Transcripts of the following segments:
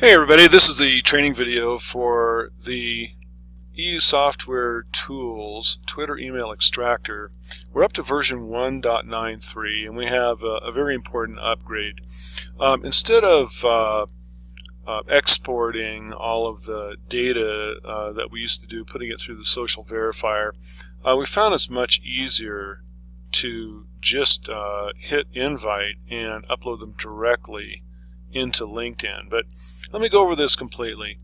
Hey everybody, this is the training video for the EU Software Tools Twitter Email Extractor. We're up to version 1.93 and we have a very important upgrade. Instead of exporting all of the data that we used to do, putting it through the social verifier, we found it's much easier to just hit invite and upload them directly into LinkedIn. But let me go over this completely.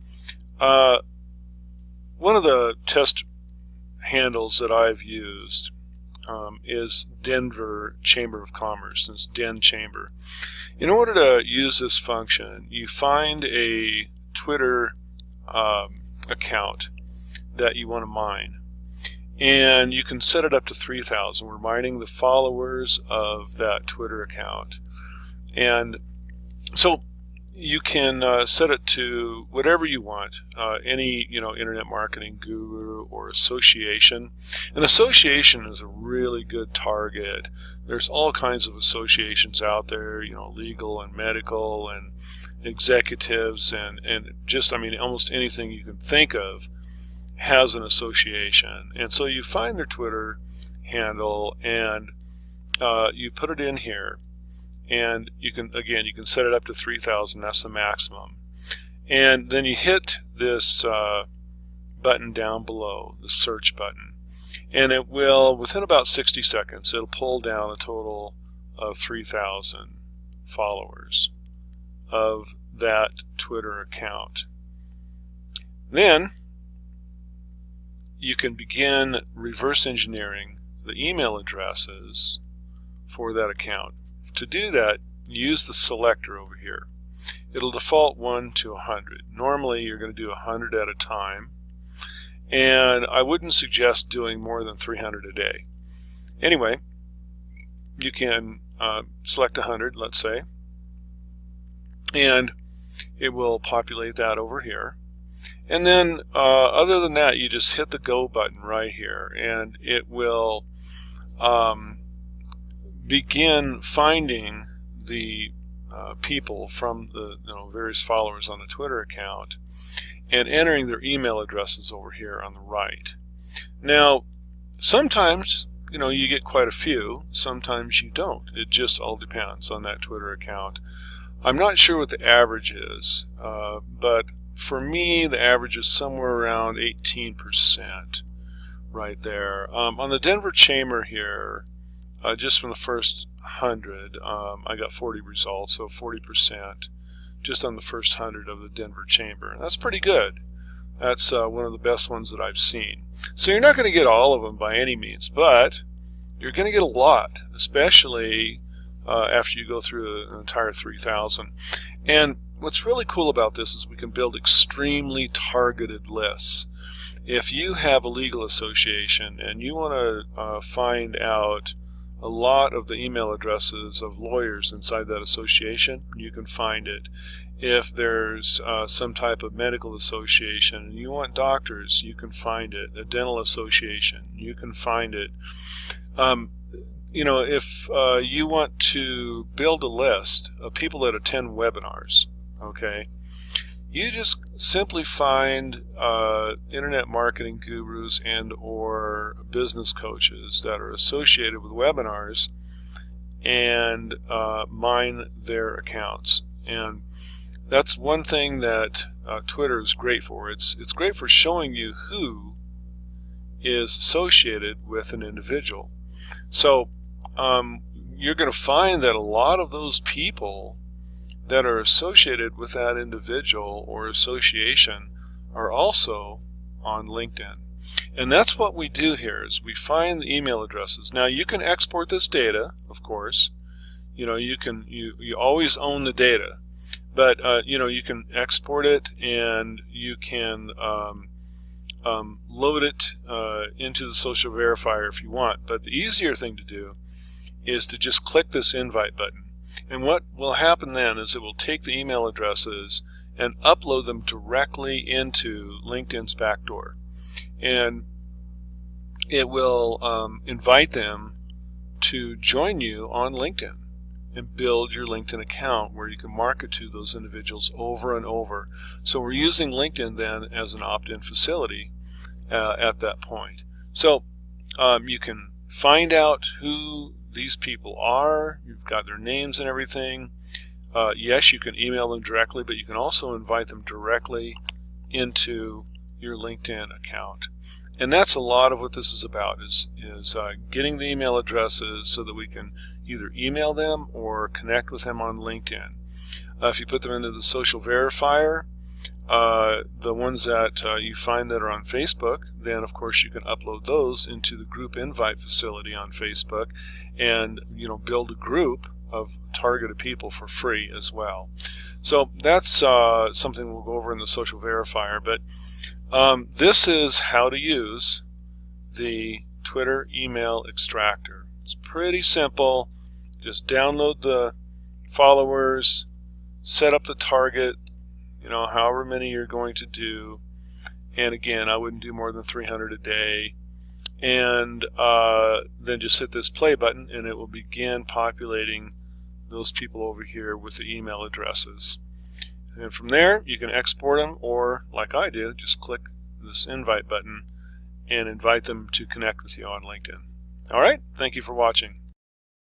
One of the test handles that I've used is Denver Chamber of Commerce. It's Den Chamber. In order to use this function, you find a Twitter account that you want to mine, and you can set it up to 3,000. We're mining the followers of that Twitter account, and so you can set it to whatever you want, any internet marketing guru or association. An association is a really good target. There's all kinds of associations out there, legal and medical and executives and just almost anything you can think of has an association. And so you find their Twitter handle and you put it in here. And you can set it up to 3,000. That's the maximum. And then you hit this button down below, the search button, and it will, within about 60 seconds, it'll pull down a total of 3,000 followers of that Twitter account. Then you can begin reverse engineering the email addresses for that account. To do that, use the selector over here. It'll default 1 to 100. Normally you're going to do 100 at a time, and I wouldn't suggest doing more than 300 a day. Anyway, you can select 100, let's say, and it will populate that over here. And then other than that, you just hit the go button right here, and it will begin finding the people from the various followers on the Twitter account and entering their email addresses over here on the right. Now, sometimes you get quite a few, sometimes you don't. It just all depends on that Twitter account. I'm not sure what the average is, but for me the average is somewhere around 18% right there. On the Denver Chamber here, just from the first 100, I got 40 results, so 40% just on the first 100 of the Denver Chamber. That's pretty good. That's one of the best ones that I've seen. So you're not going to get all of them by any means, but you're going to get a lot, especially after you go through an entire 3,000. And what's really cool about this is we can build extremely targeted lists. If you have a legal association and you want to find out a lot of the email addresses of lawyers inside that association, you can find it. If there's some type of medical association and you want doctors, you can find it. A dental association, you can find it. If you want to build a list of people that attend webinars, okay, you just simply find internet marketing gurus and or business coaches that are associated with webinars and mine their accounts. And that's one thing that Twitter is great for. It's great for showing you who is associated with an individual. So you're going to find that a lot of those people that are associated with that individual or association are also on LinkedIn. And that's what we do here, is we find the email addresses. Now you can export this data, of course. You always own the data, but you can export it and you can load it into the social verifier if you want. But the easier thing to do is to just click this invite button. And what will happen then is it will take the email addresses and upload them directly into LinkedIn's backdoor. And it will invite them to join you on LinkedIn. and build your LinkedIn account where you can market to those individuals over and over. So we're using LinkedIn then as an opt-in facility at that point. So you can find out who these people are. You've got their names and everything. Yes, you can email them directly, but you can also invite them directly into your LinkedIn account. And that's a lot of what this is about, is getting the email addresses so that we can either email them or connect with them on LinkedIn. If you put them into the social verifier, the ones that you find that are on Facebook, then of course you can upload those into the group invite facility on Facebook, and build a group of targeted people for free as well. So that's something we'll go over in the social verifier. But this is how to use the Twitter email extractor. It's pretty simple. Just download the followers, set up the target, however many you're going to do. And again, I wouldn't do more than 300 a day. And then just hit this play button, and it will begin populating those people over here with the email addresses. And from there, you can export them, or like I did, just click this invite button and invite them to connect with you on LinkedIn. All right, thank you for watching.